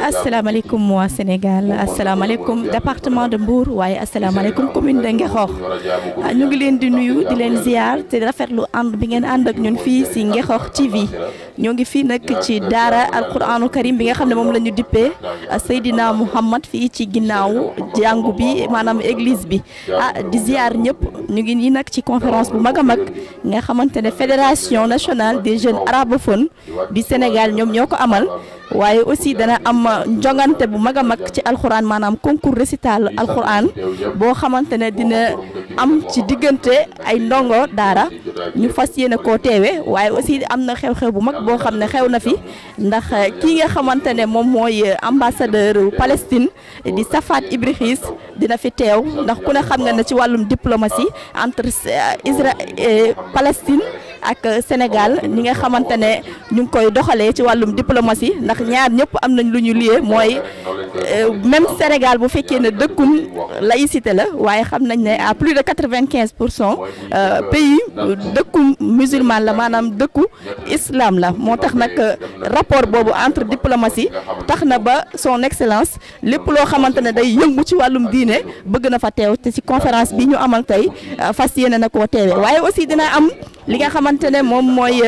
asalaamaaleykum waa Sénégal asalaamaaleykum département de Mbour waaye asalaamaaleykum commune de Ngexoox ñu ngi leen di nuyu di leen ziar te rafetlu ànd bi ngeen ànd ak ñun fii si Ngexoox TV ñoo ngi fii nag ci daara alquranu karim bi nga xam ne moom la ñu dippee Seydina Mouhamad fii ci ginnaaw jàngu bi maanaam église bi di ziar ñëpp ñu ngi nii nag ci conférence bu mag a mag nga xamante ne fédération nationale des jeunes arabophones du Sénégal ñoom ñoo ko amal waaye aussi dana am njongante bu mag a mag ci alxuraan maanaam concours récital alxuraan boo xamante ne dina am ci diggante ay ndongo daara ñu fas yéene koo teewe waaye aussi am na xew-xew bu mag boo xam ne xew na fi ndax kii nga xamante ne moom mooy ambassadeur Palestine di Safat Ibrahis dina fi teew ndax ku ne xam nga ne ci wàllum diplomatie entre Israël Palestine ak Sénégal ni nga xamante ne ñu ngi koy doxalee ci wàllum diplomatie ndax ñaar ñëpp am nañ lu ñu lié mooy même Sénégal bu fekkee ne dëkkum laïcité la waaye xam nañ ne à plus de 95% pays dëkku musulman la maanaam dëkku islam la moo tax nag rapport boobu entre diplomatie tax na ba son excellence lépp loo xamante ne day yëngu ci wàllum diine bëgg na fa teew te ci conférence bi ñu amal tey fas yéene na koo teewee waaye aussi dina am li nga xamante ne moom mooy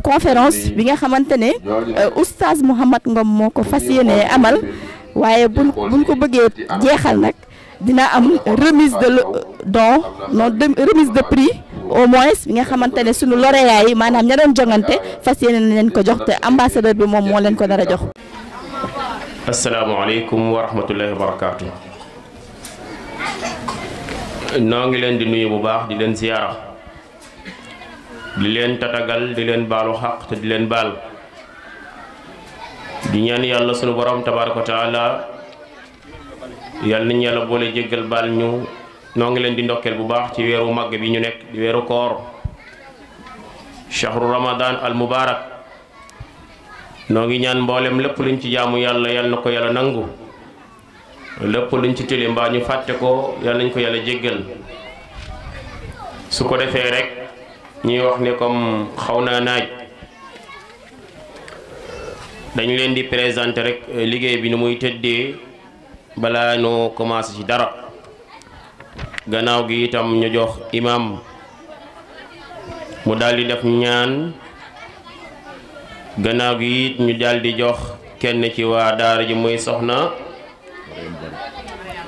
conférence bi nga xamante ne oustaz Mouhamad Ngom moo ko fas yéene amal waaye buñ ko bëggee jeexal nag dina am remise de don non remise de prix au moins bi nga xamante ne sunu lauréat yi maanaam ña doon jongante fas yéene na leen ko jox te ambassadeur bi moom moo leen ko dara jox. asalaamaaleykum wa rahmatullahi wa barakaatu. noo ngi leen di nuyu bu baax di leen ziyaara di leen tatagal di leen baalu xaq te di leen baal di ñaan yàlla sunu borom tabaaraka wa taala yàlla nañu yàlla boole jéggal baal ñu noo ngi leen di ndokkeel bu baax ci weeru màgg bi ñu nekk di weeru koor shahru ramadan al mubarak noo ngi ñaan mboolem lépp luñ ci jaamu yàlla yàlla na ko yàlla nangu lépp luñ ci tële mbaa ñu fàtte ko yàlla nañ ko yàlla jéggal su ko defee rek ñuy wax ne comme xaw naa naaj dañu leen di présenter rek liggéey bi ni muy tëddee balaa noo commencé ci dara gannaaw gi itam ñu jox imam mu daldi def ñaan gannaaw gi it ñu daldi jox kenn ci waa daara ji muy soxna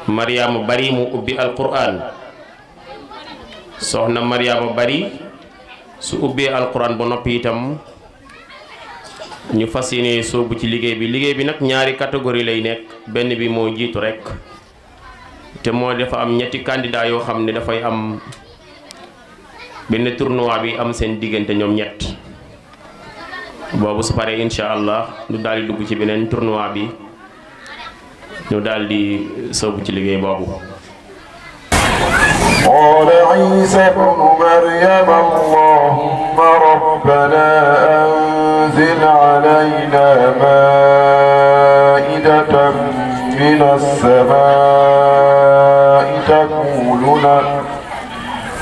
Mariama Bari mu ubbi alquran soxna Mariama Bari su ubbee alquran ba noppi itam ñu fas yéene soobu ci liggéey bi nag ñaari catégorie lay nekk benn bi moo jiitu rek te moo dafa am ñetti candidat yoo xam ne dafay am benn tournoi bi am seen diggante ñoom ñett boobu su paree incha allah ñu daal di dugg ci beneen tournoi bi ñu daal di soobu ci liggéey boobu. قال عيسى ابن مريم اللهم ربنا أنزل علينا مائدة من السماء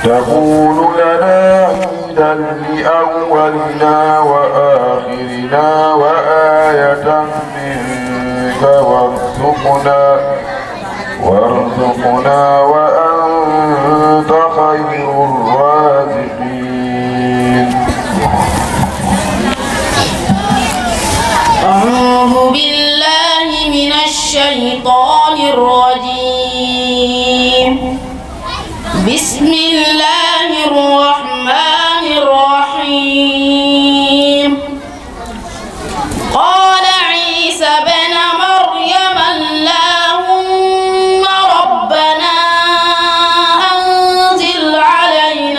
تكون لنا عيدا لأولنا وآخرنا وآية منك وارزقنا وأنت خير الرازقين. أعوذ بالله من الشيطان الرجيم. بسم الله الرحمن الرحيم. قال عيسى بن مريم اللهم ربنا أنزل علينا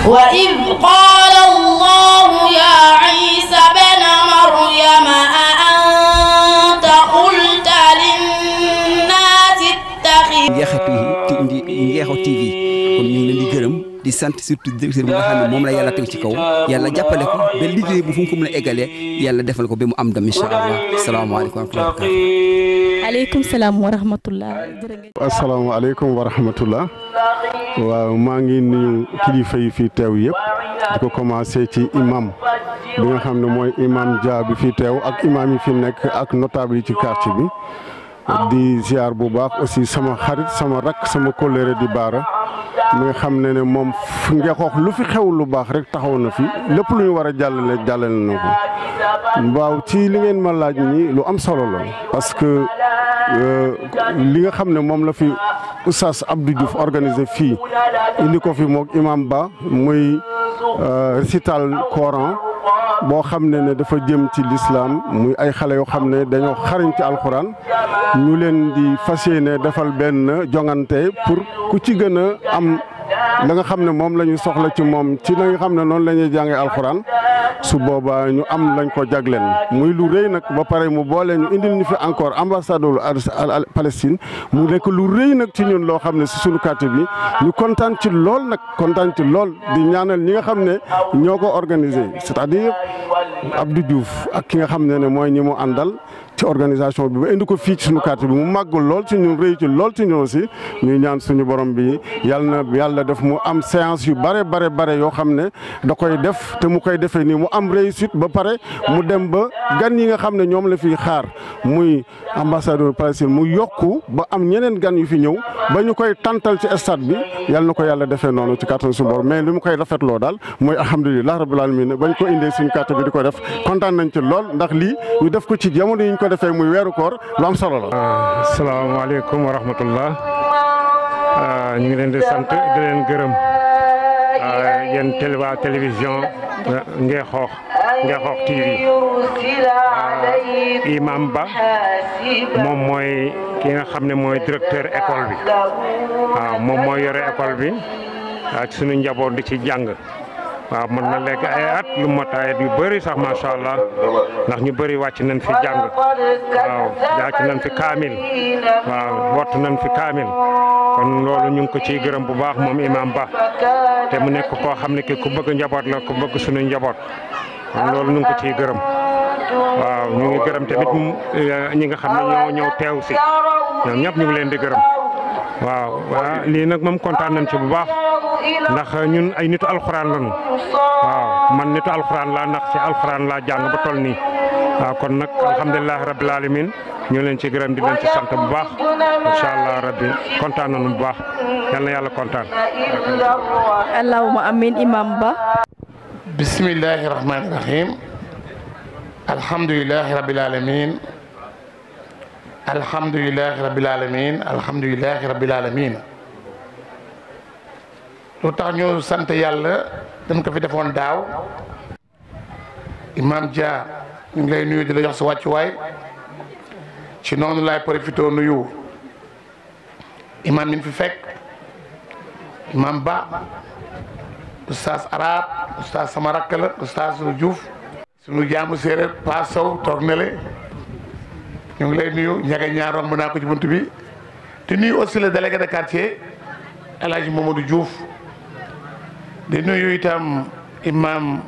وإذ قال الله يا عيسى بن مريم أأنت قلت للناس اتخذوا Ngexo TV kon ñu ngi leen di gërëm di sant surtout directeur bi nga xam ne moom la yàlla teg ci kaw yàlla jàppale ko ba liggéey bu fu mu ko mën a eggalee yàlla defal ko ba mu am dam incha allah salaamaaleykum wa rahmatulah. aleykum salaam wa rahmatulah. asalaamaaleykum wa rahmatulah. waaw maa ngi nuyu kilifa yi fii teew yëpp di ko commencé ci imam bi nga xam ne mooy imam Dia bi fii teew ak imam yi fi nekk ak notable yi ci quartier bi. di ziar bu baax aussi sama xarit sama rakk sama kóllëre di baara mi nga xam ne moom Ngexoox lu fi xew lu baax rek taxaw na fi lépp lu ñu war a jàllale na ko waaw ci li ngeen ma laaj nii lu am solo la parce que li nga xam ne moom la fi Oustaz Abdou Diouf organisé fii indi ko fi moog imam Ba muy récital Coran boo xam ne dafa jëm ci l'islam muy ay xale yoo xam ne dañoo xarañ ci alxuraan ñu leen di fas yéene defal benn jongante pour ku ci gën a am la nga xam ne moom la ñu soxla ci moom ci la nga xam ne noonu la ñuy jàngee alxuraan su boobaa ñu am lañ ko jagleen muy lu rëy nag ba pare mu boole ñu indil ñu fi encore ambassadeur Palestine mu nekk lu rëy nag ci ñun loo xam ne si suñu quartier bi ñu kontaan ci lool nag kontaan ci lool di ñaanal ñi nga xam ne ñoo ko organisé c'est-à-dire Abdou Diouf ak ki nga xam ne mooy ñi mu àndal ci organisation bi ba indi ko fii ci suñu quartier bi mu màgg lool ci ñun rëy ci lool ci ñun aussi ñuy ñaan suñu borom bi yàlla def mu am séance yu bare yoo xam ne da koy def te mu koy defee nii mu am réussite ba pare mu dem ba gan yi nga xam ne ñoom la fiy xaar muy ambassadeur Palestine mu yokku ba am ñeneen gan yu fi ñëw ba ñu koy tantal ci stade bi yàlla na ko yàlla defee noonu ci kàttan suñu borom mais li mu koy rafetloo daal mooy alhamdulilah rabbil alamin bañ ko indee suñu quartier bi di ko def kontaan nañ ci lool ndax lii ñu def ko ci jamono yi ñu ko defee muy weeru koor lu am solo la. asalaamaaleykum wa rahmatullah ñu ngi leen di sant di leen gërëm yéen télévision Ngexoox TV imam Ba moom mooy ki nga xam ne mooy directeur école bi waaw moom mooy yore école bi ci suñu njaboot di ci jàng waaw mën na lekk ay at lu mot ay at yu bëri sax macha allah ndax ñu bëri wàcc nañ fi jàng waaw wàcc nañ fi kaamil waaw wott nañ fi kaamil kon loolu ñu ngi ko ciy gërëm bu baax moom imam Ba te mu nekk koo xam ne ki ku bëgg njaboot la ku bëgg suñu njaboot kon loolu ñu ngi ko ciy gërëm waaw ñu ngi gërëm tamit ñi nga xam ne ñoo ñëw teew si ñoom ñëpp ñu ngi leen di gërëm waaw lii nag moom kontaan nañ ci bu baax ndax ñun ay nitu alxuraan lañu waaw man nitu alxuraan laa ndax ci alxuraan laa jàng ba toll nii waaw kon nag alhamdulilah rabbil alamin ñu leen ci gërëm di leen ci sant bu baax incha allah rabbi kontaan nañu bu baax yal na yàlla kontaan. allahumma amin imam Ba. bismillahi rahmani rahim alhamdulilahi rabbil alamin alhamdulilahi rabbil alamin alhamdulilahi rabbil alamin lu tax ñu sant yàlla dañ ko fi defoon daaw imam Dia ñu ngi lay nuyu di la jox sa wàccuwaay ci noonu laay profité nuyu imam min fi fekk imam Ba oustaz arab oustaz sama rakk la oustaz Diouf sunu jaamu séeréer Pa Sow toog na le ñu ngi lay nuyu ñaga ñaar romb naa ko ci bunt bi te nuyu aussi le délégué de quartier El Hadj Mamadou Diouf di nuyu itam imam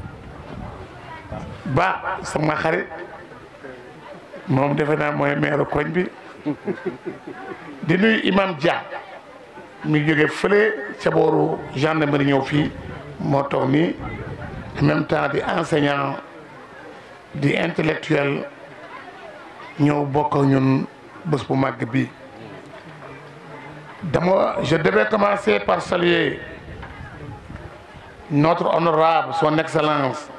Ba sama xarit moom defe naa mooy maire koñ bi di nuyu imam Dia mi jóge fële ca booru gendarmerie ñëw fii moo toog nii en même temps di enseignant di intellectuel ñëw bokk ñun bés bu màgg bi je devais commencer par saluer notre honorable son excellence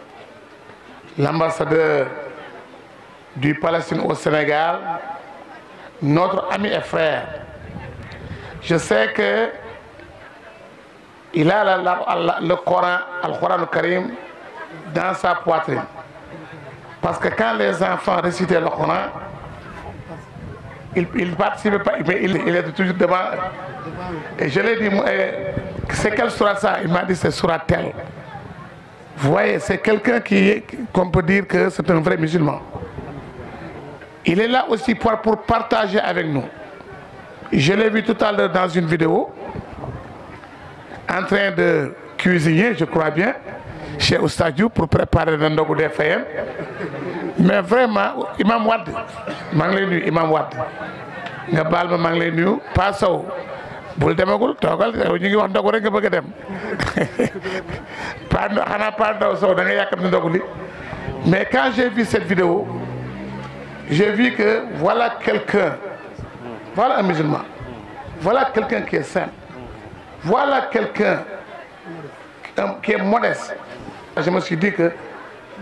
l'ambassadeur du Palestine au Sénégal, notre ami et frère. Je sais que il a le Coran, Al-Coran al-Karim dans sa poitrine. Parce que quand les enfants récitaient le Coran, il ne participait pas, mais il était toujours devant. Et je l'ai dit, c'est quelle sourate ça? Il m'a dit c'est sourate telle. Vous voyez, c'est quelqu'un qu'on peut dire que c'est un vrai musulman. Il est là aussi pour partager avec nous. Je l'ai vu tout à l'heure dans une vidéo, en train de cuisiner, je crois bien, chez Oustaz Diouf pour préparer le ndogu des Fayem. Mais vraiment, Imam Wade, Imam Wade, nga baal ma maa ngi lay nuyu Pa Sow bul demagul toogal ñu ngi wax ndogu rek nga bëgg a dem xanaa Pa Ndaw Sow da nga yàkkam ni ndogu li. Mais quand j'ai vu cette vidéo, j'ai vu que voilà quelqu'un, voilà un musulman, voilà quelqu'un qui est saint, voilà quelqu'un qui est modeste. Je me suis dit que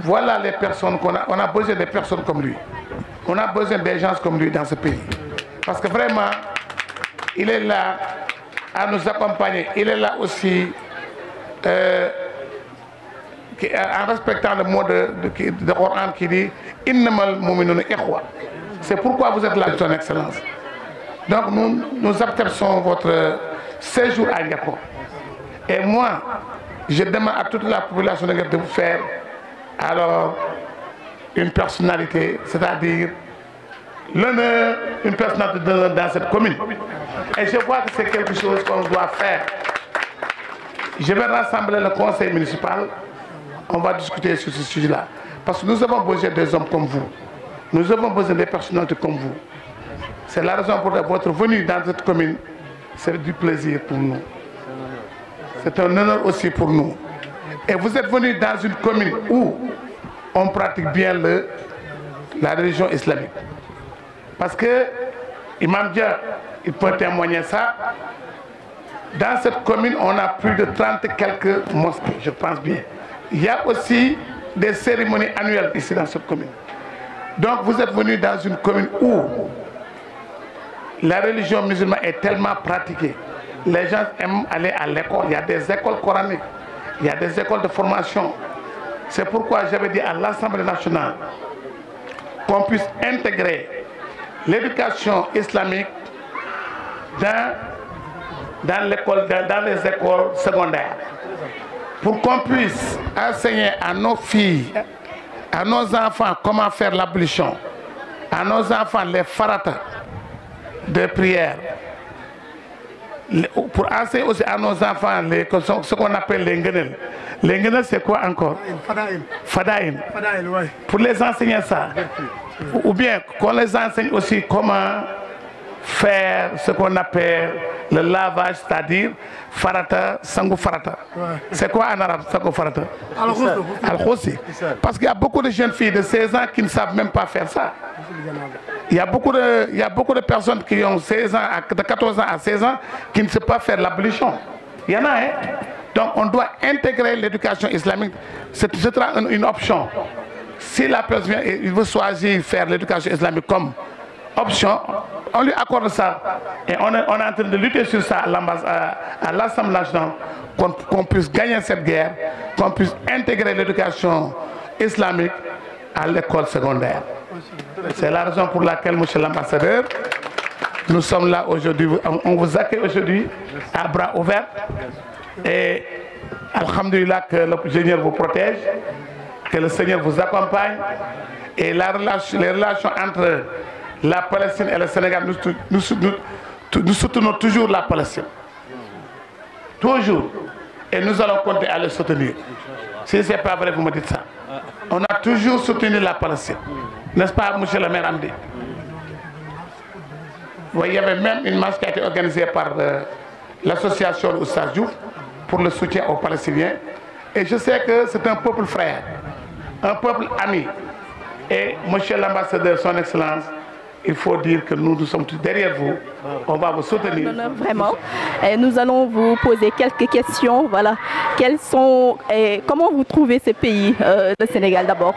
voilà les personnes qu'on a, on a besoin de personnes comme lui. On a besoin des gens comme lui dans ce pays. Parce que vraiment, il est là à nous accompagner. Il est là aussi en respectant le mot de Coran qui dit « Innamal mu'minuna ikhwa ». C'est pourquoi vous êtes là, Son Excellence. Donc nous acceptons votre séjour à Niaco. Et moi, je demande à toute la population de vous faire alors une personnalité, c'est-à-dire l'honneur, une personnalité dans cette commune. Et je vois que c'est quelque chose qu'on doit faire. Je vais rassembler le conseil municipal, on va discuter sur ce sujet-là. Parce que nous avons besoin des hommes comme vous. Nous avons besoin des personnalités comme vous. C'est la raison pour votre venue dans cette commune. C'est du plaisir pour nous. C'est un honneur aussi pour nous. Et vous êtes venus dans une commune où on pratique bien la religion islamique. Parce que Imam Dia, il peut témoigner ça. Dans cette commune, on a plus de 30 et quelques mosquées, je pense bien. Il y a aussi des cérémonies annuelles ici dans cette commune. Donc vous êtes venus dans une commune où la religion musulmane est tellement pratiquée. Les gens aiment aller à l'école. Il y a des écoles coraniques, il y a des écoles de formation. C'est pourquoi j'avais dit à l'Assemblée nationale qu'on puisse intégrer l'éducation islamique dans les écoles secondaires, pour qu'on puisse enseigner à nos filles, à nos enfants comment faire l'ablution, à nos enfants les farata de prière, pour enseigner aussi à nos enfants ce qu'on appelle les ngenel. Les ngenel, c'est quoi encore? Fadaïn. Ouais. Pour les enseigner ça. Ou bien qu'on les enseigne aussi comment faire ce qu'on appelle le lavage, c'est-à-dire farata, sangu farata. Ouais. C'est quoi en arabe, sangu farata? Al-Khossi. Parce qu'il y a beaucoup de jeunes filles de 16 ans qui ne savent même pas faire ça. Il y a beaucoup de personnes qui ont 16 ans, de 14 ans à 16 ans, qui ne savent pas faire l'ablution. Il y en a, hein? Donc on doit intégrer l'éducation islamique. C'est une option. Si la personne il veut choisir faire l'éducation islamique comme option, on lui accorde ça. Et on est en train de lutter sur ça à l'Assemblée nationale, qu'on puisse gagner cette guerre, qu'on puisse intégrer l'éducation islamique à l'école secondaire. C'est la raison pour laquelle, monsieur l'ambassadeur, nous sommes là aujourd'hui. On vous accueille aujourd'hui à bras ouverts. Et alhamdulillah que le Seigneur vous protège, que le Seigneur vous accompagne. Et les relations entre la Palestine et le Sénégal, nous soutenons toujours la Palestine. Toujours. Et nous allons compter à le soutenir. Si ce n'est pas vrai, vous me dites ça. On a toujours soutenu la Palestine. N'est-ce pas, monsieur le maire Amdi? Il y avait même une marche qui a été organisée par l'association Oustaz Diouf pour le soutien aux Palestiniens. Et je sais que c'est un peuple frère, un peuple ami. Et monsieur l'ambassadeur, son excellence, il faut dire que nous sommes tous derrière vous. On va vous soutenir. Vraiment. Et nous allons vous poser quelques questions. Voilà. Comment vous trouvez ce pays, le Sénégal d'abord,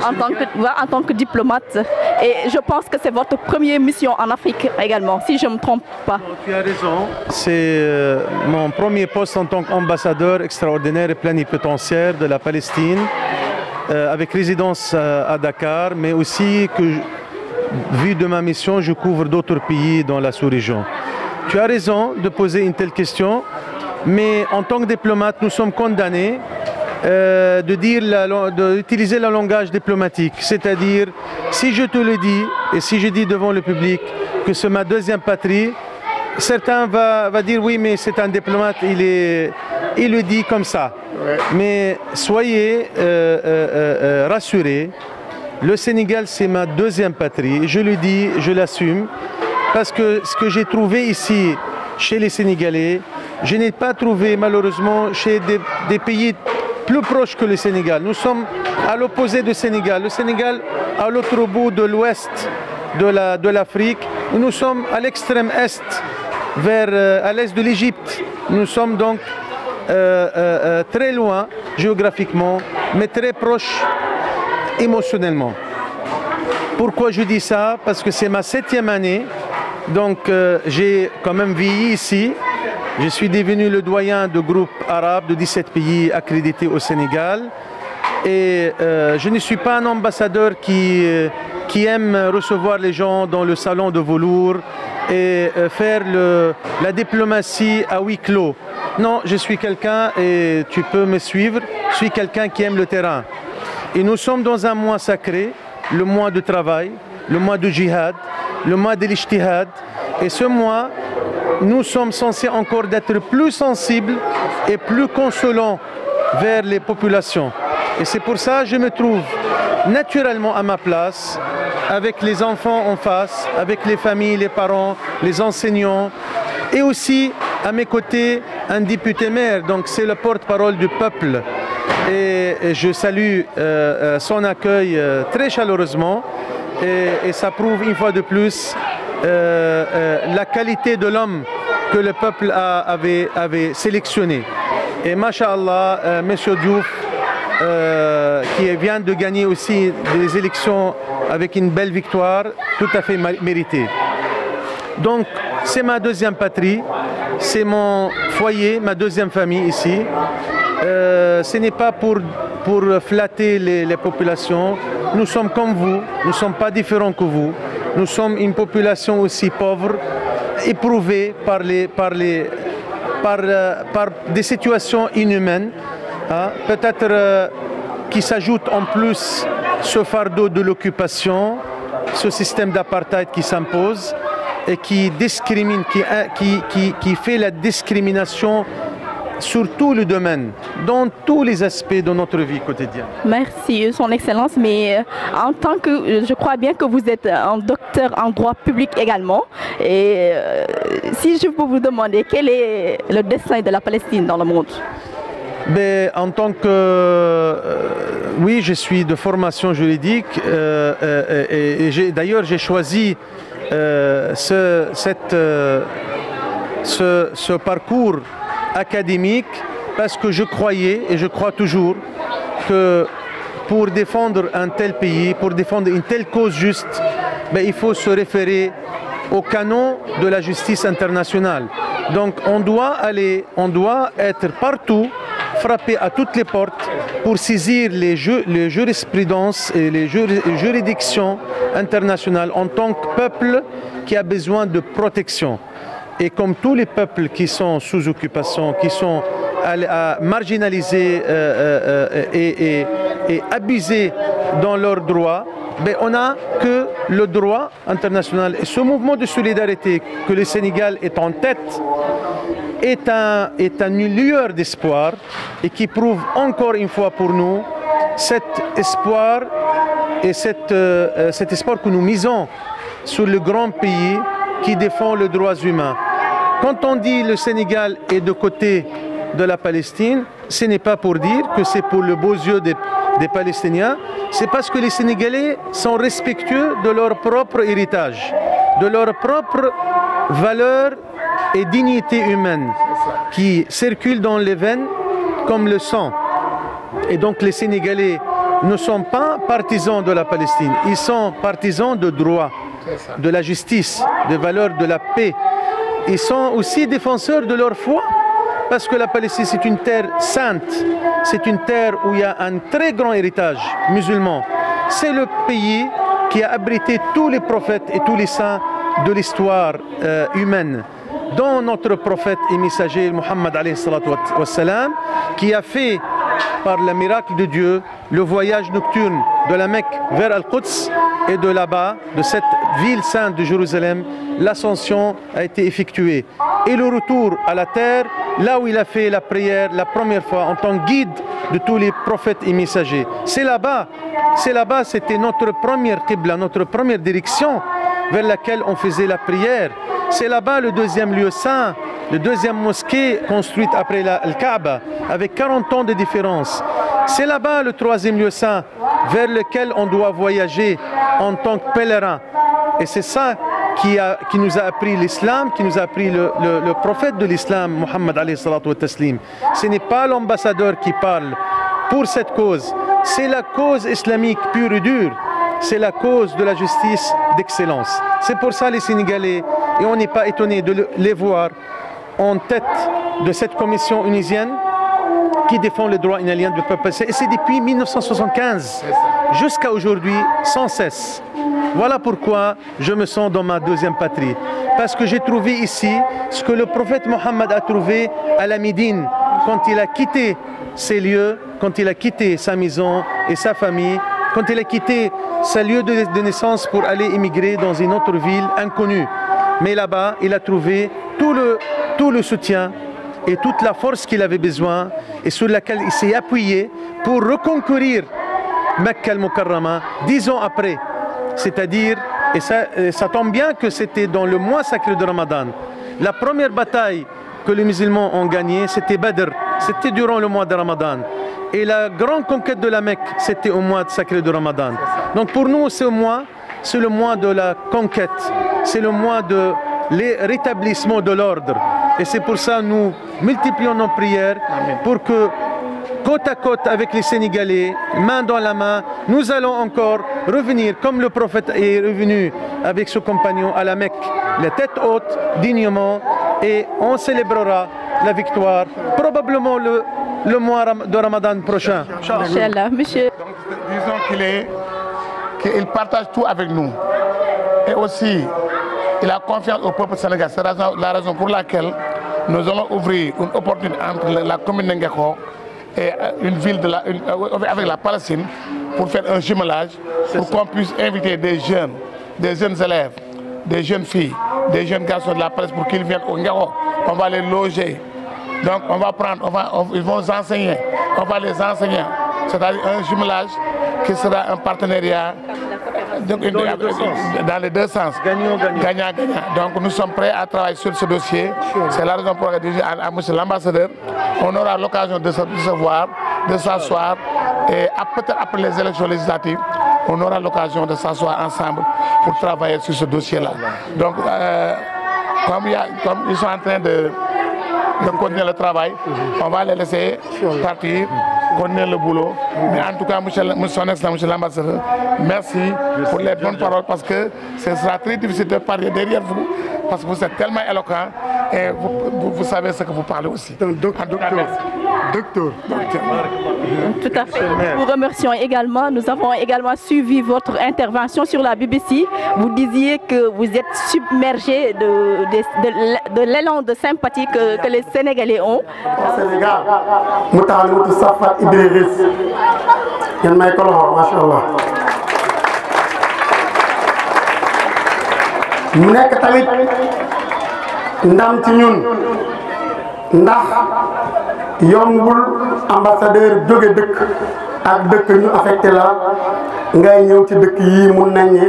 en tant que diplomate? Et je pense que c'est votre première mission en Afrique également, si je ne me trompe pas. Tu as raison. C'est mon premier poste en tant qu'ambassadeur extraordinaire et plénipotentiaire de la Palestine, avec résidence à Dakar, mais aussi que, vu de ma mission, je couvre d'autres pays dans la sous-région. Tu as raison de poser une telle question. mais en tant que diplomate, nous sommes condamnés d'utiliser le langage diplomatique. C'est-à-dire, si je te le dis, et si je dis devant le public que c'est ma deuxième patrie, certains vont dire oui, mais c'est un diplomate, il le dit comme ça. Ouais. Mais soyez rassurés, le Sénégal c'est ma deuxième patrie. Je le dis, je l'assume, parce que ce que j'ai trouvé ici chez les Sénégalais, je n'ai pas trouvé malheureusement chez des pays plus proches que le Sénégal. Nous sommes à l'opposé du Sénégal. Le Sénégal à l'autre bout de l'ouest de l'Afrique. Nous sommes à l'extrême est, à l'est de l'Égypte. Nous sommes donc très loin géographiquement, mais très proches émotionnellement. Pourquoi je dis ça? Parce que c'est ma 7e année, donc j'ai quand même vieilli ici. Je suis devenu le doyen de groupes arabes de 17 pays accrédités au Sénégal. Et je ne suis pas un ambassadeur qui aime recevoir les gens dans le salon de velours et faire la diplomatie à huis clos. Non, je suis quelqu'un, et tu peux me suivre, je suis quelqu'un qui aime le terrain. Et nous sommes dans un mois sacré, le mois de travail, le mois de djihad, le mois de l'ijtihad. Et ce mois, nous sommes censés encore d'être plus sensibles et plus consolants vers les populations. Et c'est pour ça que je me trouve naturellement à ma place, avec les enfants en face, avec les familles, les parents, les enseignants, et aussi à mes côtés un député maire, donc c'est le porte-parole du peuple. Et je salue son accueil très chaleureusement, et ça prouve une fois de plus la qualité de l'homme que le peuple avait sélectionné. Et masha'Allah, M. Diouf, qui vient de gagner aussi des élections avec une belle victoire, tout à fait méritée. Donc, c'est ma deuxième patrie, c'est mon foyer, ma deuxième famille ici. Ce n'est pas pour flatter les populations. Nous sommes comme vous, nous ne sommes pas différents que vous. Nous sommes une population aussi pauvre, éprouvée par des situations inhumaines. Hein. Peut-être qui s'ajoute en plus ce fardeau de l'occupation, ce système d'apartheid qui s'impose et qui discrimine, qui fait la discrimination sur tout le domaine, dans tous les aspects de notre vie quotidienne. Merci, Son Excellence. Mais en tant que, je crois bien que vous êtes un docteur en droit public également. Et si je peux vous demander, quel est le destin de la Palestine dans le monde? Ben, en tant que... oui, je suis de formation juridique. Et d'ailleurs, j'ai choisi ce parcours académique parce que je croyais et je crois toujours que pour défendre un tel pays, pour défendre une telle cause juste, ben, il faut se référer au canon de la justice internationale. Donc on doit être partout, frapper à toutes les portes pour saisir les jurisprudences et les juridictions internationales en tant que peuple qui a besoin de protection. Et comme tous les peuples qui sont sous occupation, qui sont marginalisés et abusés dans leurs droits, ben on n'a que le droit international. Et ce mouvement de solidarité que le Sénégal est en tête est une lueur d'espoir et qui prouve encore une fois pour nous cet espoir et cet espoir que nous misons sur le grand pays qui défend les droits humains. Quand on dit le Sénégal est de côté de la Palestine, ce n'est pas pour dire que c'est pour le beaux yeux des Palestiniens, c'est parce que les Sénégalais sont respectueux de leur propre héritage, de leur propre valeur et dignité humaine qui circulent dans les veines comme le sang. Et donc les Sénégalais ne sont pas partisans de la Palestine, ils sont partisans de droit, de la justice, des valeurs de la paix. Ils sont aussi défenseurs de leur foi, parce que la Palestine c'est une terre sainte, c'est une terre où il y a un très grand héritage musulman. C'est le pays qui a abrité tous les prophètes et tous les saints de l'histoire humaine. dont notre prophète et messager Mohammed alayhi salatu wa salam, qui a fait par le miracle de Dieu le voyage nocturne de la Mecque vers Al-Quds, et de là-bas, de cette ville sainte de Jérusalem, l'ascension a été effectuée. Et le retour à la terre, là où il a fait la prière la première fois en tant que guide de tous les prophètes et messagers. C'est là-bas, c'était notre première qibla, notre première direction vers laquelle on faisait la prière. C'est là-bas le deuxième lieu saint, le deuxième mosquée construite après le Kaaba, avec 40 ans de différence. C'est là-bas le troisième lieu saint vers lequel on doit voyager en tant que pèlerin. Et c'est ça qui nous a appris l'islam, qui nous a appris le prophète de l'islam, Mohammed alayhi salatu wa taslim. Ce n'est pas l'ambassadeur qui parle pour cette cause, c'est la cause islamique pure et dure. C'est la cause de la justice d'excellence. C'est pour ça les Sénégalais, et on n'est pas étonné de les voir en tête de cette commission onisienne qui défend les droits inaliens du peuple. Et c'est depuis 1975 jusqu'à aujourd'hui, sans cesse. Voilà pourquoi je me sens dans ma deuxième patrie. Parce que j'ai trouvé ici ce que le prophète Mohammed a trouvé à la Médine quand il a quitté ces lieux, quand il a quitté sa maison et sa famille, quand il a quitté sa lieu de naissance pour aller immigrer dans une autre ville inconnue. Mais là-bas, il a trouvé tout le soutien et toute la force qu'il avait besoin et sur laquelle il s'est appuyé pour reconquérir Mecca al-Mukarrama 10 ans après. C'est-à-dire, et ça tombe bien que c'était dans le mois sacré de Ramadan. La première bataille que les musulmans ont gagnée, c'était Badr. C'était durant le mois de Ramadan. Et la grande conquête de la Mecque, c'était au mois sacré de Ramadan. Donc pour nous, c'est le mois de la conquête. C'est le mois de rétablissement de l'ordre. Et c'est pour ça que nous multiplions nos prières pour que, côte à côte avec les Sénégalais, main dans la main, nous allons encore revenir, comme le prophète est revenu avec ses compagnons à la Mecque, la tête haute, dignement, et on célébrera la victoire, probablement le mois de Ramadan prochain. Inch'Allah, monsieur. Donc, disons qu'il partage tout avec nous. Et aussi, il a confiance au peuple sénégalais. C'est la raison pour laquelle nous allons ouvrir une opportunité entre la commune de Nguékokh et une ville avec la Palestine pour faire un jumelage, pour qu'on puisse inviter des jeunes élèves, des jeunes filles, des jeunes garçons de la Palestine pour qu'ils viennent au Nguékokh. On va les loger. Donc on va prendre, ils vont enseigner, on va les enseigner. C'est-à-dire un jumelage qui sera un partenariat dans les deux sens. Gagnant-gagnant. Donc nous sommes prêts à travailler sur ce dossier. C'est la raison pour laquelle je dis à monsieur l'ambassadeur, on aura l'occasion de se voir, de s'asseoir, et peut-être après les élections législatives, on aura l'occasion de s'asseoir ensemble pour travailler sur ce dossier-là. Donc comme ils sont en train de continuer le travail, on va les laisser partir, continuer le boulot. Mais en tout cas, monsieur l'ambassadeur, merci pour les bonnes paroles, parce que ce sera très difficile de parler derrière vous, parce que vous êtes tellement éloquent et vous savez ce que vous parlez aussi. Docteur. Tout à fait. Nous vous remercions également. Nous avons également suivi votre intervention sur la BBC. Vous disiez que vous êtes submergé de l'élan de sympathie que les Sénégalais ont. Sénégal, Moutahalou Safat Idriss. Yan may ko loxo, machallah. Mu nekk tamit ndam ci ñun ndax yombul ambassadeur jóge dëkk ak dëkk ñu affecté la ngay ñëw ci dëkk yi mu naññe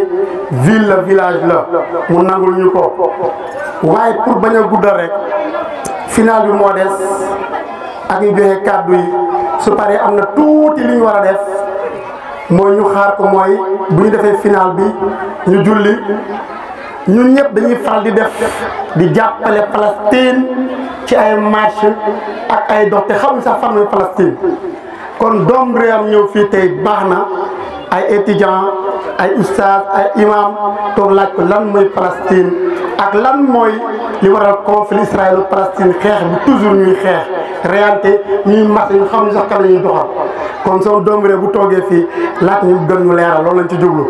ville la village la mu nangul ñu ko waaye pour bañ a guddal rek final bi moo des ak ñu joxe kàddu yi su paree am na tuuti li ñu war a def mooy ñu xaar ko mooy bu ñu defee final bi ñu julli ñun ñëpp dañuy faral di jàppale Palestine ci ay marche ak ay dox te xamuñ sax fan mooy Palestine kon doom réewam ñëw fii tey baax na ay étudiants ay ustaas ay imam toog laaj ko lan mooy Palestine ak lan mooy li waral conflit Israël-Palestine xeex bi toujours ñuy xeex réalité ñuy marche ñu xamuñ sax kan la ñuy doxal kon son doom réew bu toogee fii laaj ñu gën ñu leeral loolu lañ ci jublu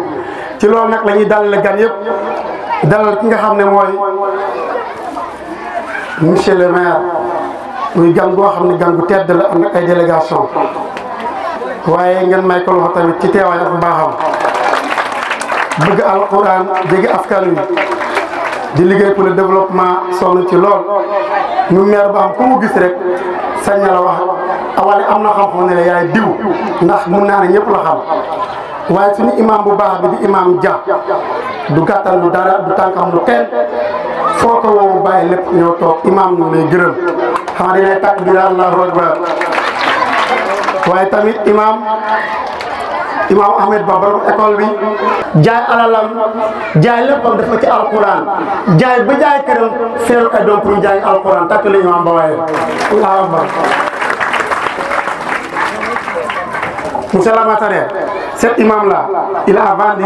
ci loolu nag la ñuy dalal gan yëpp dalal ki nga xam ne mooy monsieur le maire muy gan goo xam ne gan gu tedd la am ak ay délégation waaye ngeen may ko loxo tamit ci teewaay ak mbaaxam bëgg alquran jege askan wi di liggéey pour le développement sonn ci lool ñu maire ba am ku mu gis rek sañ na la wax awale am na xam-xam ne la yaay diw ndax mun naa ne ñëpp la xam waaye suñu imam bu baax bi di imam Dia du gàttal lu dara du tànkam lu kenn foo ko woo bàyyi lépp ñëw toog imam ñu lay gërëm xam nga dañay tàkk bi Allahu akbar waaye tamit imam Ahmed Ba borom école bi jaay alalam jaay léppam dafa ci alquran jaay ba jaay këram feeru ay doom pour jaay alquran tàkk la imam ba waaye Allahu akbar. Monsieur le Matadère, cet imam-là, il a vendu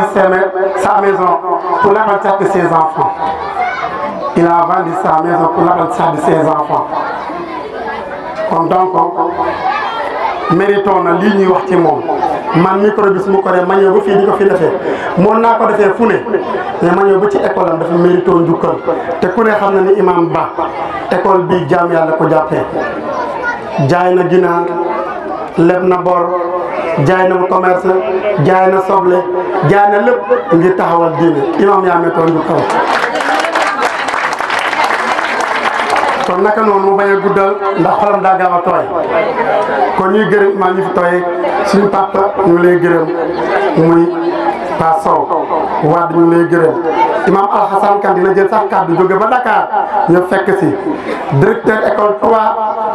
sa maison pour l'apprentissage de ses enfants. Il a vendu sa maison pour l'apprentissage de ses enfants. Comme donc, méritons na lii ñuy wax ci moom man micro bi su ma ko dee ma ñëw ba fii di ko fi defee mën naa ko defee fu ne mais ma ñëw ba ci école am dafa mérito njukkal te ku ne xam na ni imam Ba école bi jaam yàlla ko jàppee jaay na ginaar leb na bor jaay na commerce jaay na soble jaay na lépp ngir taxawal diine imam yaa méttoo njukkal kon naka noonu mu bañ a guddal ndax xolam daa gaaw a tooy kon ñuy gërëm imam ñu fi tooyee suñu papa ñu lay gërëm muy Pa Sow Wade ñu lay gërëm imam Alhassane Kane dina jël sax kàddu jóge ba Dakar ñu fekk si directeur école 3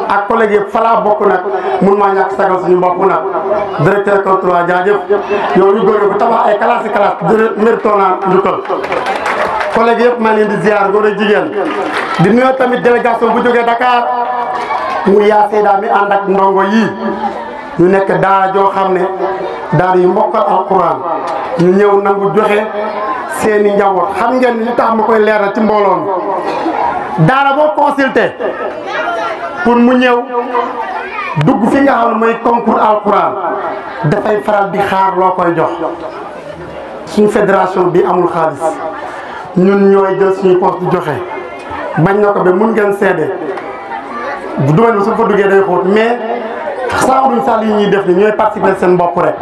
ak collègue yëpp falaa bokk nag mun maa ñàkk sagal suñu bopp nag directeur école 3 jaajëf yow ñu góor bu tabax ay classe mérito naa njukkal collègue yëpp maa leen di ziar góor ak jigéen di nuyoo tamit délégation bu jógee Dakar mu yaa Seyda mi ànd ak ndongo yii ñu nekk daara joo xam ne daara yu mokkal alquran ñu ñëw nangu joxe seeni njaboot xam ngeen li tax ma koy leeral ci mbooloo mi daara boo consulté pour mu ñëw dugg fi nga xam ne mooy concours alquran dafay faral di xaar loo koy jox suñu fédération bi amul xaalis ñun ñooy jël suñu poste di joxe bañ na ko ba mun ngeen seede bu domaine bi su fa duggee day xóot mais saa duñ sax li ñuy def ni ñooy participer seen bopp rek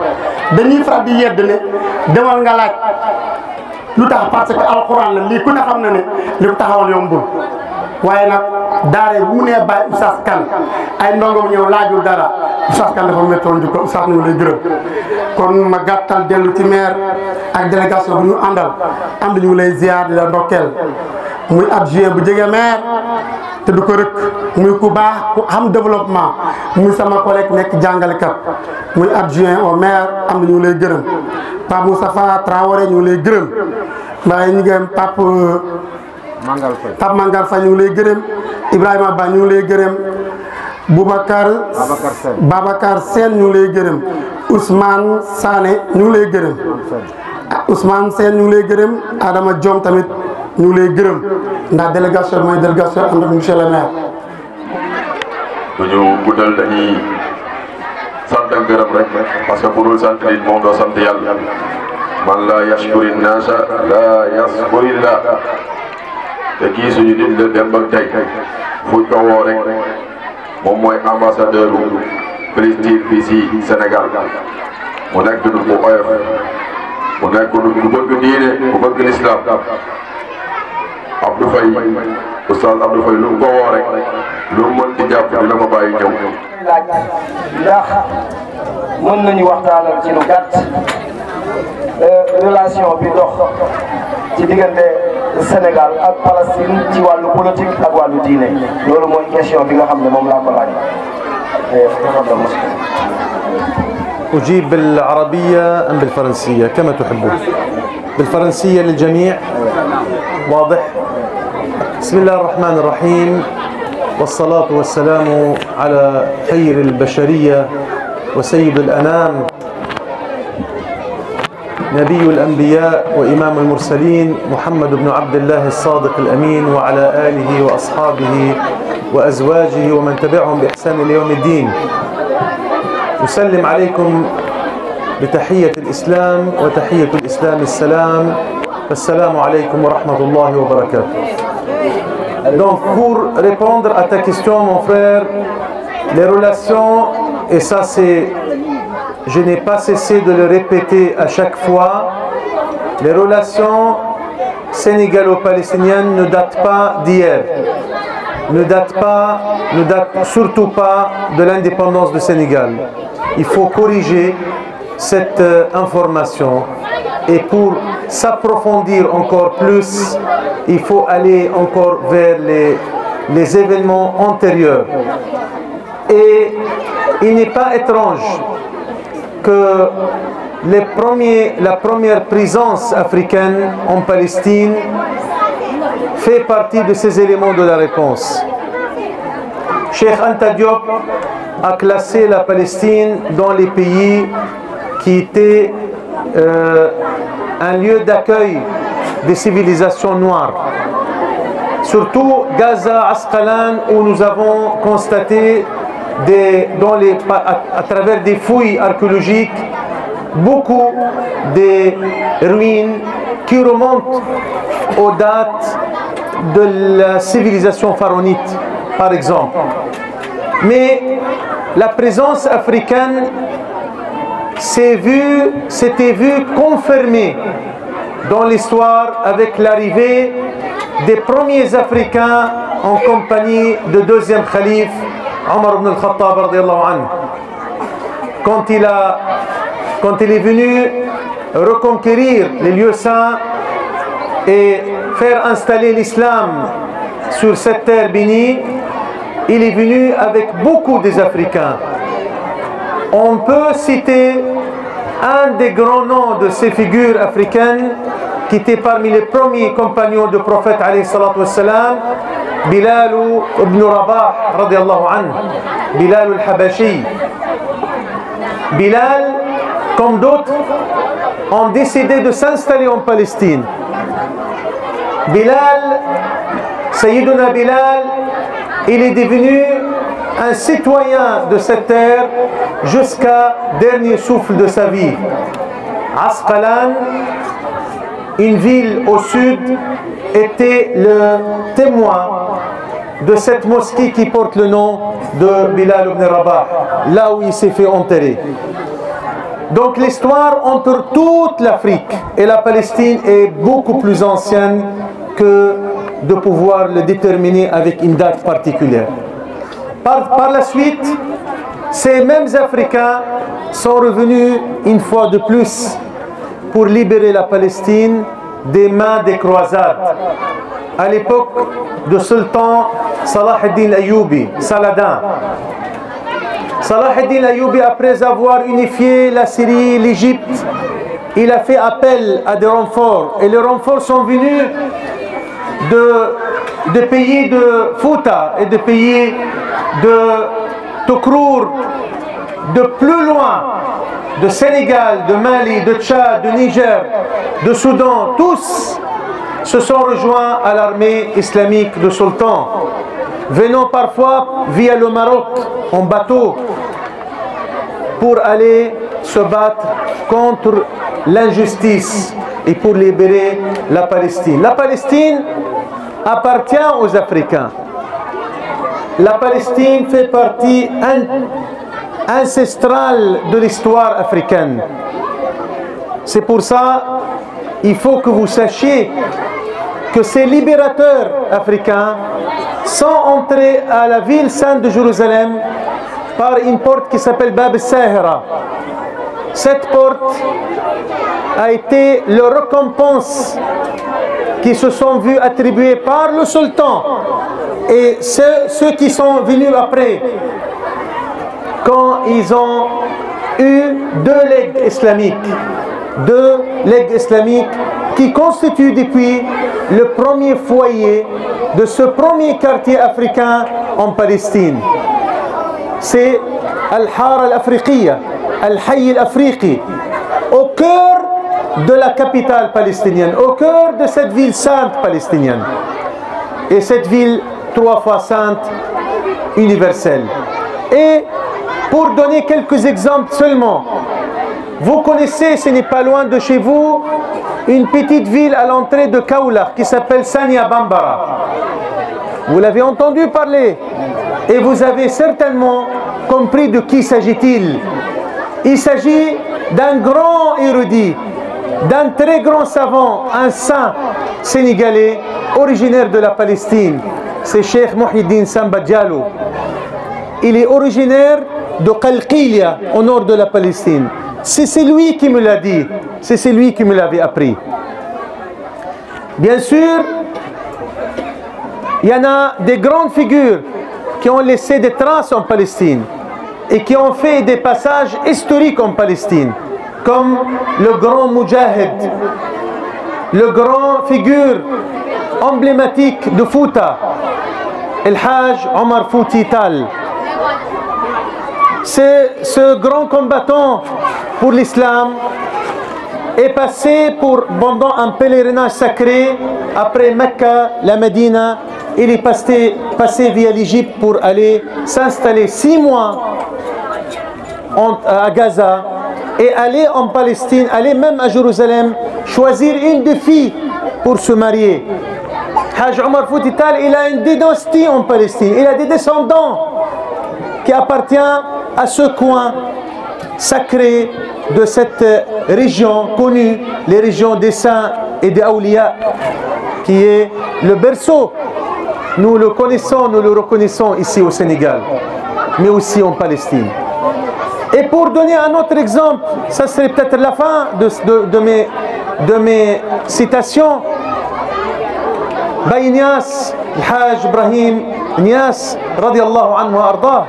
dañuy faral di yedd ne demal nga laaj lu tax parce que alxuraan la lii ku ne xam na ne li ko taxawal yombul waaye nag daara bu mu nee bàyyi Oustaz Kane ay ndongom ñëw laajul dara Oustaz Kane dafa méttoon jukko Oustaz ñu lay gërëm kon ma gàttal dellu ci maire ak délégation bu ñu àndal am ñu lay ziar di la ndokkeel muy adjoint bu jege maire te du ko rëkk muy ku baax ku am développement muy sama collègue nekk jàngalekat muy adjoint au maire am ñu lay gërëm Pape Moustapha Traoré ñu lay gërëm waaye ñu ngi Pape Mangal Faye ñu ngi lay gërëm Ibrahima Ba ñu ngi lay gërëm Babacar Sène ñu ngi lay gërëm Ousmane Sané ñu ngi lay gërëm Ousmane Sène ñu ngi lay gërëm Adama Diom tamit ñu ngi lay gërëm ndax délégation mooy délégation ànd ak monsieur le maire. duñu guddal dañuy sant ak gërëm rek parce que bu dul sant nit moom doo sant yàlla man la yashkuri naasa la yashkurillah te kii suñu nit la dem ak tey fuñ ko woo rek moom mooy ambassadeur u Palestine fii si Sénégal mu nekk nit bu oyof mu nekk nit bu bëgg diine bu bëgg l'islam Abdou Faye Oustaz Abdou Faye lu mu ko woo rek lu mu mën di jàpp dina ko bàyyi ñëw. ndax mën nañu waxtaanal ci lu gàtt relation bi dox ci diggante Sénégal ak Palestine ci wàllu politique ak wàllu diine loolu mooy question bi nga xam ne moom laa ko laaj. أجيب بالعربية أم بالفرنسية كما تحبون؟ بالفرنسية للجميع واضح؟ بسم الله الرحمن الرحيم والصلاة والسلام على خير البشرية وسيد الأنام نبي الأنبياء وإمام المرسلين محمد بن عبد الله الصادق الأمين وعلى آله وأصحابه وأزواجه ومن تبعهم بإحسان ليوم الدين. أسلم عليكم بتحية الإسلام وتحية الإسلام السلام. السلام عليكم ورحمة الله وبركاته. Donc pour répondre à ta question mon frère, les relations, et ça c'est, je n'ai pas cessé de le répéter à chaque fois, les relations sénégalo-palestiniennes ne datent pas d'hier, ne datent surtout pas de l'indépendance du Sénégal. Il faut corriger cette information et pour s'approfondir encore plus, il faut aller encore vers les événements antérieurs. Et il n'est pas étrange que la première présence africaine en Palestine fait partie de ces éléments de la réponse. Cheikh Anta Diop a classé la Palestine dans les pays qui étaient un lieu d'accueil des civilisations noires. Surtout Gaza, Asqalan, où nous avons constaté à travers des fouilles archéologiques beaucoup de ruines qui remontent aux dates de la civilisation pharaonite, par exemple. Mais la présence africaine s'était vue confirmée dans l'histoire avec l'arrivée des premiers Africains en compagnie du deuxième calife Omar ibn al-Khattab radiyallahu anhu. Quand il est venu reconquérir les lieux saints et faire installer l'islam sur cette terre bénie, il est venu avec beaucoup des Africains. On peut citer un des grands noms de ces figures africaines qui était parmi les premiers compagnons du prophète alayhi salatu wassalam, Bilal ibn Rabah radiyallahu anhu, Bilal al-Habashi. Bilal, comme d'autres, ont décidé de s'installer en Palestine. Bilal, Sayyiduna Bilal, il est devenu un citoyen de cette terre jusqu'à dernier souffle de sa vie. Asqalan, une ville au sud, était le témoin de cette mosquée qui porte le nom de Bilal ibn Rabah, là où il s'est fait enterrer. Donc l'histoire entre toute l'Afrique et la Palestine est beaucoup plus ancienne que de pouvoir le déterminer avec une date particulière. Par la suite, ces mêmes Africains sont revenus une fois de plus pour libérer la Palestine des mains des croisades. À l'époque de sultan Salah ad-Din Ayyubi, Saladin. Salah ad-Din Ayyubi, après avoir unifié la Syrie, l'Égypte, il a fait appel à des renforts. Et les renforts sont venus de pays de Fouta et de pays de Tokrour, de plus loin, de Sénégal, de Mali, de Tchad, de Niger, de Soudan. Tous se sont rejoints à l'armée islamique de Sultan, venant parfois via le Maroc en bateau pour aller se battre contre l'injustice et pour libérer la Palestine. La Palestine appartient aux Africains. La Palestine fait partie ancestrale de l'histoire africaine. C'est pour ça qu'il faut que vous sachiez que ces libérateurs africains sont entrés à la ville sainte de Jérusalem par une porte qui s'appelle Bab al-Sahara. Cette porte a été leur récompense qui se sont vus attribuer par le sultan et ceux qui sont venus après, quand ils ont eu deux legs islamiques qui constituent depuis le premier foyer de ce premier quartier africain en Palestine. C'est Al-Hara al-Afriqiya, Al-Hayy al-Afriqi, au cœur de la capitale palestinienne, au cœur de cette ville sainte palestinienne. Et cette ville 3 fois sainte, universelle. Et pour donner quelques exemples seulement, vous connaissez, ce n'est pas loin de chez vous, une petite ville à l'entrée de Kaula qui s'appelle Sania Bambara. Vous l'avez entendu parler et vous avez certainement compris de qui s'agit-il. Il s'agit d'un grand érudit, d'un très grand savant, un saint sénégalais originaire de la Palestine. C'est Cheikh Mouhyiddin Samba Diallo. Il est originaire de Qalqilia, au nord de la Palestine. C'est lui qui me l'a dit, c'est lui qui me l'avait appris. Bien sûr, il y en a des grandes figures qui ont laissé des traces en Palestine et qui ont fait des passages historiques en Palestine, comme le grand Moudjahid, le grand figure emblématique de Fouta, El Hajj Omar Fouti Tall. Ce grand combattant pour l'islam est passé pendant un pèlerinage sacré après Mecca, la Médina. Il est passé via l'Égypte pour aller s'installer 6 mois à Gaza et aller en Palestine, aller même à Jérusalem, choisir une des filles pour se marier. Hajj Omar Fouti Tall, il a une dynastie en Palestine, il a des descendants qui appartiennent à ce coin sacré de cette région connue, les régions des saints et des awliya, qui est le berceau. Nous le connaissons, nous le reconnaissons ici au Sénégal, mais aussi en Palestine. Et pour donner un autre exemple, ça serait peut-être la fin de mes citations. Baye Niass, Hajj Ibrahim Niass, radiallahu anhu wa ardah.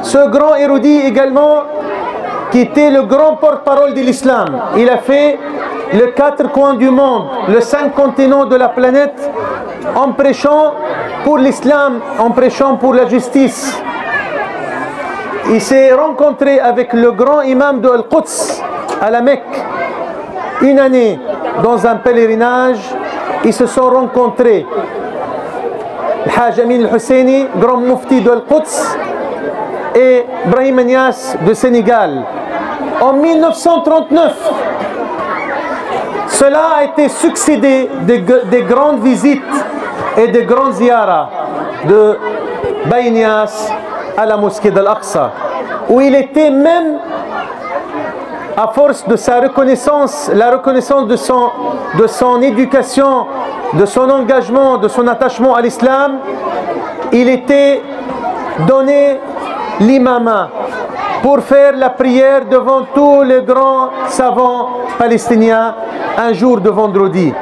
Ce grand érudit également, qui était le grand porte-parole de l'islam. Il a fait les 4 coins du monde, les 5 continents de la planète, en prêchant pour l'islam, en prêchant pour la justice. Il s'est rencontré avec le grand imam de Al-Quds à la Mecque. Une année, dans un pèlerinage, ils se sont rencontrés. Hajj Amin Al-Husseini, grand mufti de Al-Quds, et Brahim Niass de Sénégal. En 1939, cela a été succédé des grandes visites et des grandes ziyaras de Baye Niass à la mosquée d'Al-Aqsa, où il était même, à force de sa reconnaissance, la reconnaissance de son éducation, de son engagement, de son attachement à l'islam, il était donné l'imama pour faire la prière devant tous les grands savants palestiniens un jour de vendredi.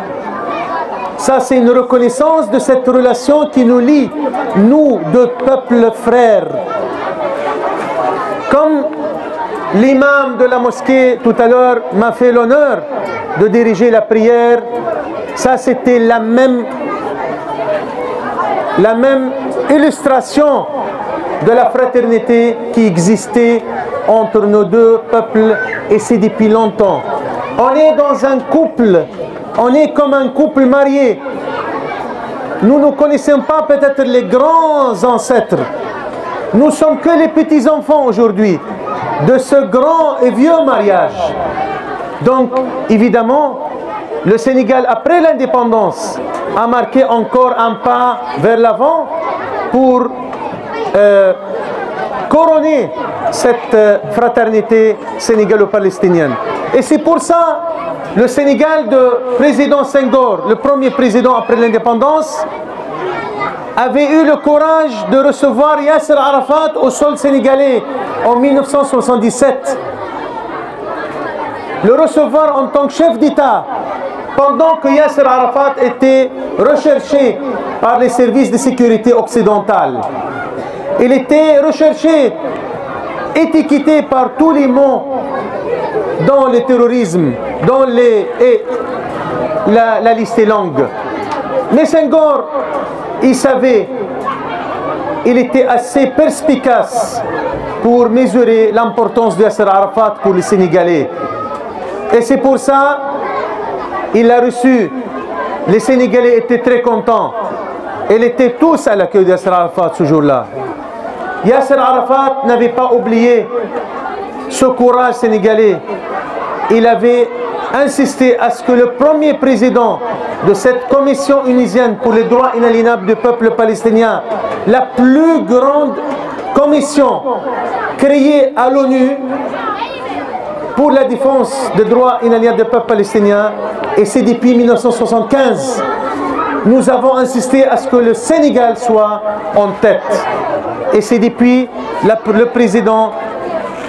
Ça, c'est une reconnaissance de cette relation qui nous lie, nous, deux peuples frères. Comme l'imam de la mosquée tout à l'heure m'a fait l'honneur de diriger la prière, ça c'était la même illustration de la fraternité qui existait entre nos deux peuples, et c'est depuis longtemps. On est dans un couple, on est comme un couple marié. Nous ne connaissons pas peut-être les grands ancêtres. Nous sommes que les petits-enfants aujourd'hui de ce grand et vieux mariage. Donc, évidemment, le Sénégal, après l'indépendance, a marqué encore un pas vers l'avant pour couronner cette fraternité sénégalo-palestinienne. Et c'est pour ça le Sénégal de président Senghor, le premier président après l'indépendance, avait eu le courage de recevoir Yasser Arafat au sol sénégalais en 1977. Le recevoir en tant que chef d'État, pendant que Yasser Arafat était recherché par les services de sécurité occidentales. Il était recherché, étiqueté par tous les mots dans le terrorisme, dans la liste est longue. Mais Senghor, il savait, il était assez perspicace pour mesurer l'importance de Yasser Arafat pour les Sénégalais. Et c'est pour ça qu'il l'a reçu. Les Sénégalais étaient très contents. Ils étaient tous à l'accueil de Yasser Arafat ce jour-là. Yasser Arafat n'avait pas oublié ce courage sénégalais. Il avait insisté à ce que le premier président de cette commission onisienne pour les droits inaliénables du peuple palestinien, la plus grande commission créée à l'ONU pour la défense des droits inaliénables du peuple palestinien, et c'est depuis 1975. Nous avons insisté à ce que le Sénégal soit en tête. Et c'est depuis le président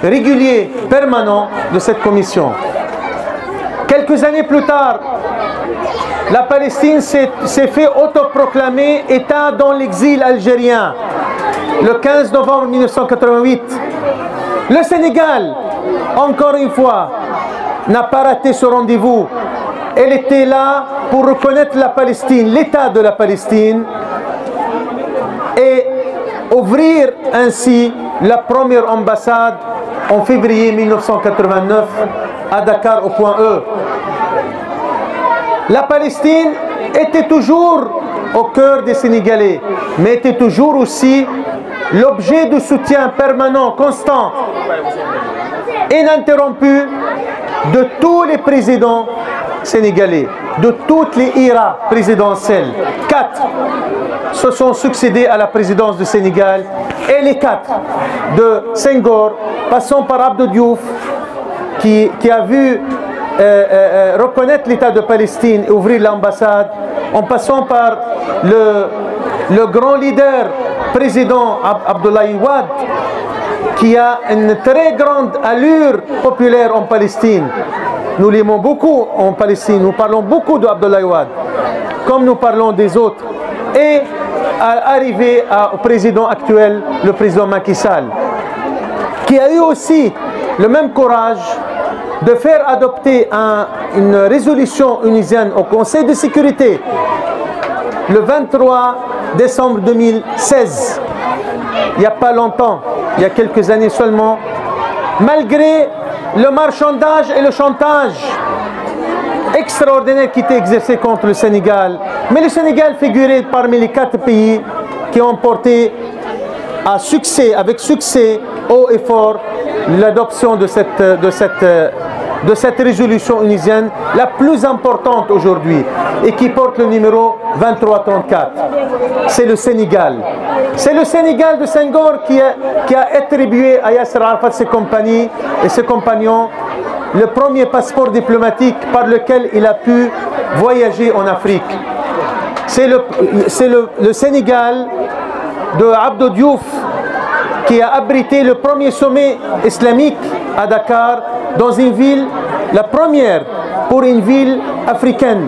régulier, permanent de cette commission. Quelques années plus tard, la Palestine s'est fait autoproclamer État dans l'exil algérien, le 15 novembre 1988. Le Sénégal, encore une fois, n'a pas raté ce rendez-vous. Elle était là pour reconnaître la Palestine, l'État de la Palestine, et ouvrir ainsi la première ambassade en février 1989 à Dakar au point E. La Palestine était toujours au cœur des Sénégalais, mais était toujours aussi l'objet de soutien permanent, constant, ininterrompu de tous les présidents sénégalais, de toutes les IRA présidentielles. 4 se sont succédés à la présidence du Sénégal, et les 4 de Senghor, passant par Abdou Diouf, qui a vu reconnaître l'État de Palestine et ouvrir l'ambassade, en passant par le grand leader président Abdoulaye Wade, qui a une très grande allure populaire en Palestine. Nous l'aimons beaucoup en Palestine, nous parlons beaucoup d'Abdoulaye Wade, comme nous parlons des autres. Et à arriver au président actuel, le président Macky Sall, qui a eu aussi le même courage de faire adopter une résolution onisienne au Conseil de sécurité le 23 décembre 2016, il n'y a pas longtemps, il y a quelques années seulement, malgré le marchandage et le chantage extraordinaire qui était exercé contre le Sénégal. Mais le Sénégal figurait parmi les 4 pays qui ont porté avec succès, haut et fort, l'adoption de cette résolution onisienne, la plus importante aujourd'hui, et qui porte le numéro 2334. C'est le Sénégal. C'est le Sénégal de Senghor qui a attribué à Yasser Arafat ses compagnies et ses compagnons le premier passeport diplomatique par lequel il a pu voyager en Afrique. C'est le Sénégal de Abdou Diouf qui a abrité le premier sommet islamique à Dakar, dans une ville, la première pour une ville africaine,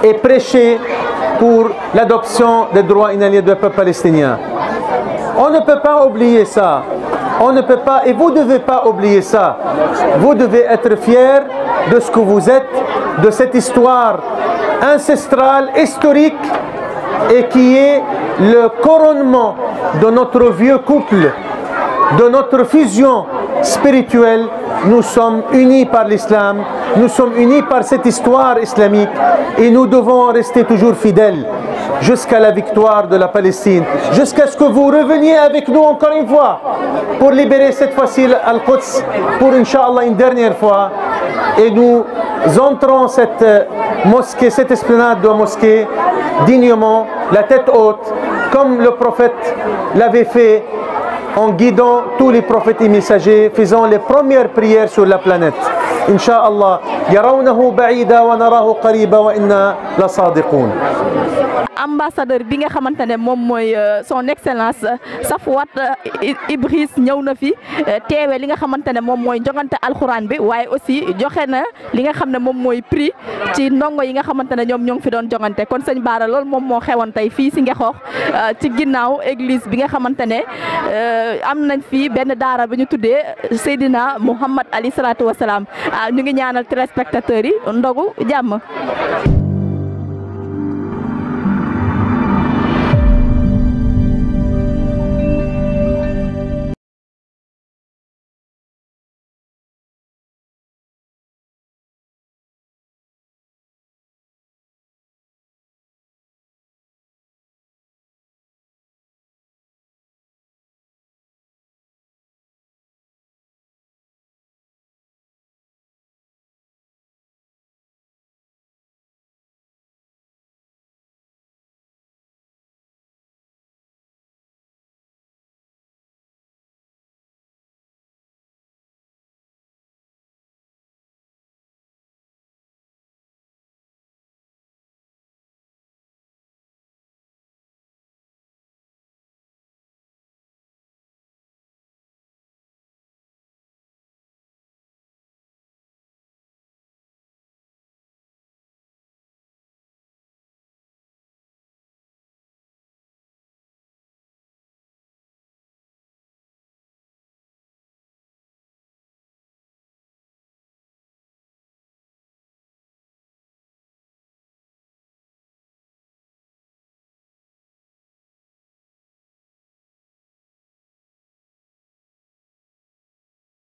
et prêché pour l'adoption des droits inaliénables du peuple palestinien. On ne peut pas oublier ça. On ne peut pas, et vous ne devez pas oublier ça. Vous devez être fiers de ce que vous êtes, de cette histoire ancestrale, historique, et qui est le couronnement de notre vieux couple, de notre fusion spirituelle. Nous sommes unis par l'islam, nous sommes unis par cette histoire islamique, et nous devons rester toujours fidèles jusqu'à la victoire de la Palestine, jusqu'à ce que vous reveniez avec nous encore une fois pour libérer cette fois-ci Al-Quds, pour Inch'Allah une dernière fois, et nous entrons cette mosquée, cette esplanade de mosquée dignement, la tête haute, comme le prophète l'avait fait, en guidant tous les prophètes et messagers, faisant les premières prières sur la planète. Inch'Allah, yarawnahu ba'ida wa narahu qariba wa inna la sadiqun. Ambassadeur bi nga xamantene mom moy son excellence Safwat Ibris ñëw na fi téwé li nga xamantene mom moy jogante alcorane bi waye aussi joxé na li nga xamne mom moy prix ci ndongo yi nga xamantene ñom ñong fi doon jogante kon seigne Bara lool mom mo xewon tay fi ci Ngexox ci ginnaw église bi nga xamantene am nañ fi ben daara bi ñu tuddé Seydina Muhammad Ali salatu wassalam ñu ngi ñaanal téléspectateurs yi ndogu jàmm.